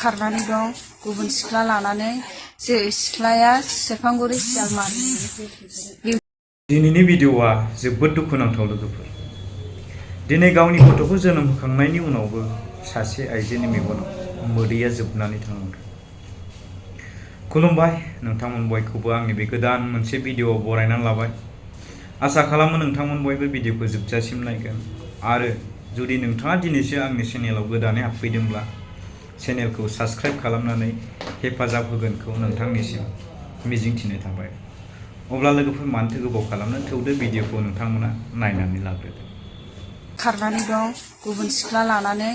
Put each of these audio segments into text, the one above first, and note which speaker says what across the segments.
Speaker 1: खारनानै दं गुबुन सिख्ला लानानै जे सिख्लाया सेरफांगुरि सियालमारि।
Speaker 2: दिनैनि भिडिअआ जोबोद दुखुनांथाव लोगोफोर। दिनै गावनि गथ'खौ जोनोम होखांनायनि उनावबो सासे आइजोनि मेगनाव मोदैया जोबनानै थालांदों। खुलुमबाय नोंथांमोन बयखौबो आंनि बे गोदान मोनसे भिडिअआव बरायनानै लाबाय। आसा खालामो नोंथांमोन बयबो भिडिअखौ जोबजासिम नायगोन आरो जुदि नोंथाङा दिनैसो आंनि चेनेलाव गोदानै हाबफैदोंब्ला चेनेलखौ साबस्क्राइब खालामनानै हेफाजाब होगोनखौ नोंथांनिसिम मिजिंथिनाय थाबाय। अब्ला लोगोफोर मानोथो गोबाव खालामनो, थौदो भिडिअखौ नोंथांमोना नायनानै लाग्रोदो।
Speaker 1: खारनानै दं गुबुन सिख्ला लानानै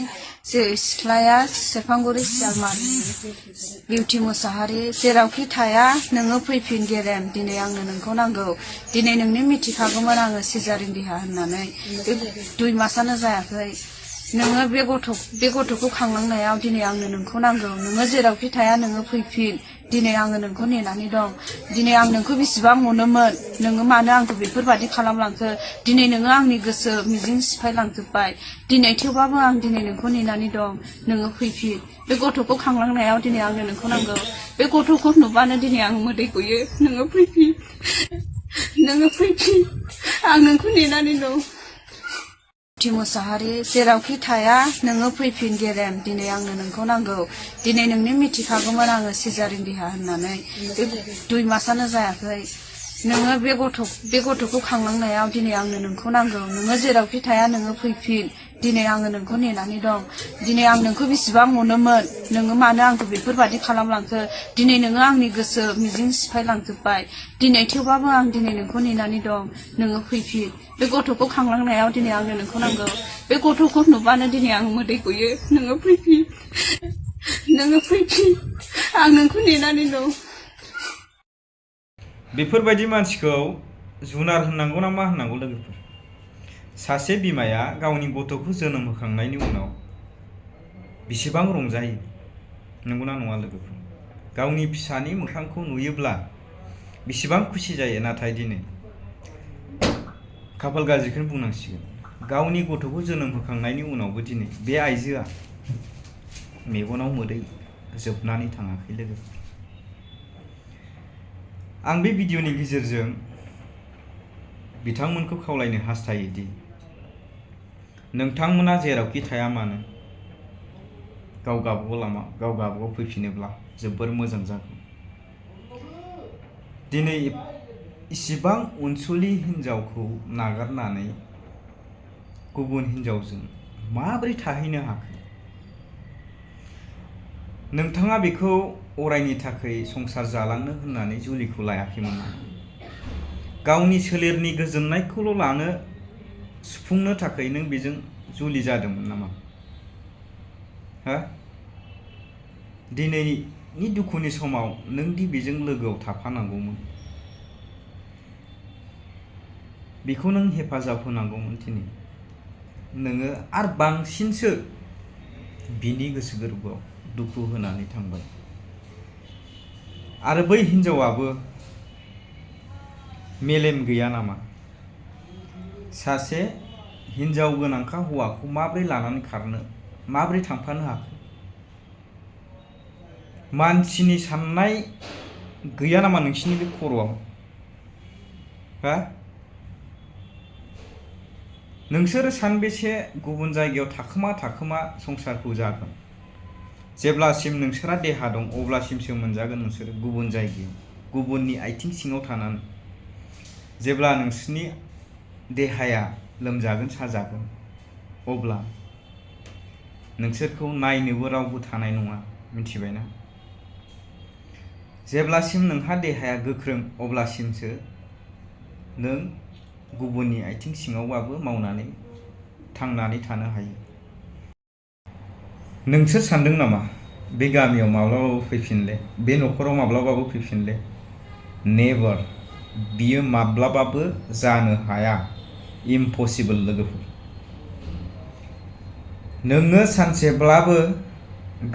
Speaker 1: जे सिख्लाया सेरफांगुरि सियालमारि। बिउटि मोसाहारि जेरावखि थाया नोङो फैफिन गेरेम, दिनै आंनो नोंखौ नांगौ। दिनै नोंनो मिथिखागौमोन आङो सिजारिन देहा होननानै। बे 2 मासानो जायाखै। नोङो बे गथ'खौ खांलांनायाव दिनै आंनो नोंखौ नांगौ। नोङो जेरावखि थाया नोङो फैफिन, दिनै आङो नोंखौ नेनानै दं। दिनै आं नोंखौ बेसेबां अनोमोन, नोङो मानो आंखौ बेफोरबादि खालामलांखो? दिनै नोङो आंनि गोसो मिजिं सिफायलांजोब्बाय। दिनै थेवबाबो आं दिनै नोंखौ नेनानै दं। नोङो फैफिन। बे गथ'खौ खांलांनायाव दिनै आंनो नोंखौ नांगौ। बे गथ'खौ नुबानो दिनै आं मोदै गयो। नोङो फैफिन, नोङो फैफिन, आं नोंखौ नेनानै दं। बिउटि मोसाहारि जेरावखि थाया नोङो फैफिन गेरेम, दिनै आंनो नोंखौ नांगौ। दिनै नोंनो मिथिखागौमोन आङो सिजारिन देहा होननानै। बे 2 मासानो जायाखै। नोङो बे गथ'खौ खांलांनायाव दिनै आंनो नोंखौ नांगौ। नोङो जेरावखि थाया नोङो फैफिन, दिनै आङो नोंखौ नेनानै दं। दिनै आं नोंखौ बेसेबां अनोमोन, नोङो मानो आंखौ बेफोरबादि खालामलांखो? दिनै नोङो आंनि गोसो मिजिं सिफायलांजोब्बाय। दिनै थेवबाबो आं दिनै नोंखौ नेनानै दं। नोङो फैफिन। बे गथ'खौ खांलांनायाव दिनै आंनो नोंखौ नांगौ। बे गथ'खौ नुबानो दिनै आं मोदै गयो। नोङो फैफिन, नोङो फैफिन, आं नोंखौ नेनानै दं।
Speaker 2: बेफोरबायदि मानसिखौ जुनार होननांगौ ना मा होननांगौ लोगोफोर? सासे बिमाया गावनि गथ'खौ जोनोम होखांनायनि उनाव बेसेबां रंजायो, नंगौना नङा लोगोफोर? गावनि फिसानि मोखांखौ नुयोब्ला बेसेबां खुसि जायो। नाथाय दिनै खाफाल गाज्रिखौनो बुंनांसिगोन, गावनि गथ'खौ जोनोम होखांनायनि उनावबो दिनै बे आइजोआ मेगनाव मोदै जोबनानै थाङाखै लोगोफोर। आं बे भिडिअनि गेजेरजों बिथांमोनखौ खावलायनो हास्थायोदि नोंथांमोना जेरावखि थाया मानो गाव गावबागाव लामा, गाव गावबागाव फैफिनोब्ला जोबोर मोजां जागौ। दिनै इसिबां अनसुलि हिन्जावखौ नागारनानै गुबुन हिन्जावजों माबोरै थाहैनो हाखो? नोंथाङा बेखौ अरायनि थाखाय संसार जालांनो होननानै जुलिखौ लायाखैमोन नामा? गावनि सोलेरनि गोजोननायखौल' लानो, सुफुंनो थाखाय नों बेजों जुलि जादोंमोन नामा? हा? दिनैनि दुखुनि समाव नों दि बेजों लोगोआव थाफानांगौमोन, बेखौ नों हेफाजाब होनांगौमोन। दिनै नोङो आरो बांसिनसो बिनि गोसो गोरबोआव दुखु होनानै थांबाय। आरो बै हिन्जावाबो मेलेम गैया नामा? सासे हिन्जाव गोनांखा हौवाखौ माबोरै लानानै खारनो, माबोरै थांफानो हाखो? मानसिनि साननाय गैया नामा नोंसिनि बे खर'आव? हा? नोंसोरो सानबेसे गुबुन जायगायाव थाखोमा संसारखौ जागोन? जेब्लासिम नोंसोरा देहा दं अब्लासिमसो मोनजागोन नोंसोरो गुबुन जायगायाव, गुबुननि आथिं सिङाव थानानै। जेब्ला नोंसोरनि देहाया लोमजागोन साजागोन, अब्ला नोंसोरखौ नायनोबो रावबो थानाय नङा, मिथिबायना? जेब्लासिम नोंहा देहाया गोख्रों अब्लासिमसो नों गुबुननि आथिं सिङावबाबो मावनानै थांनानै थानो हायो। नोंसोर सानदों नामा बे गामियाव माब्लाबाबो फैफिनले, बे न'खराव माब्लाबाबो फैफिनले? नेभार। बियो माब्लाबाबो जानो हाया। इम्पसिबल लोगोफोर। नोङो सानसेब्लाबो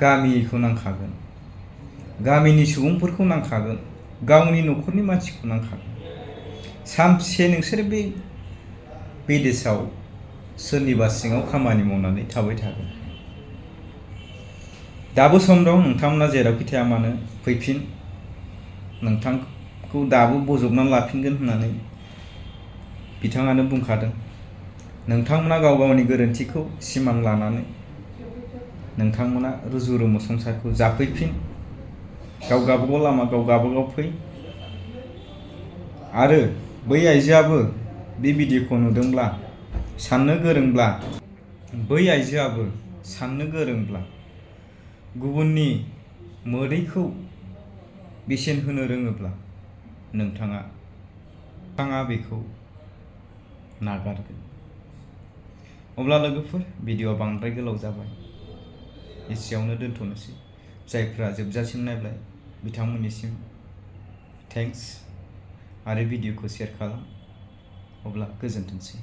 Speaker 2: गामिखौ नांखागोन, गामिनि सुबुंफोरखौ नांखागोन, गावनि न'खरनि मानसिखौ नांखागोन। सानसे नोंसोर बे बिदेशआव सोरनिबा सिङाव खामानि मावनानै थाबाय थागोन। दाबो सम दं, नोंथांमोना जेरावखि थाया मानो फैफिन, नोंथांखौ दाबो बजबनानै लाफिनगोन होननानै बिथाङानो बुंखादों। नोंथांमोना गाव गावनि गोरोन्थिखौ सिमान लानानै नोंथांमोना रुजु रुमु संसारखौ जाफैफिन, गाव गावबागाव लामा गाव गावबागाव फै। आरो बै आइजोआबो बे भिडिअखौ नुदोंब्ला, साननो गोरोंब्ला, बै आइजोआबो साननो गोरोंब्ला गुबुननि मोदैखौ बेसेन होनो रोङोब्ला नोंथाङा बेखौ नागारगोन। अब्ला लोगोफोर, भिडिअआ बांद्राय गोलाव जाबाय, एसेयावनो दोनथ'नोसै। जायफ्रा जोबजासिम नायबाय बिथांमोननिसिम थेंक्स, आरो भिडिअखौ शेयार खालाम। अब्ला गोजोनथोंसै।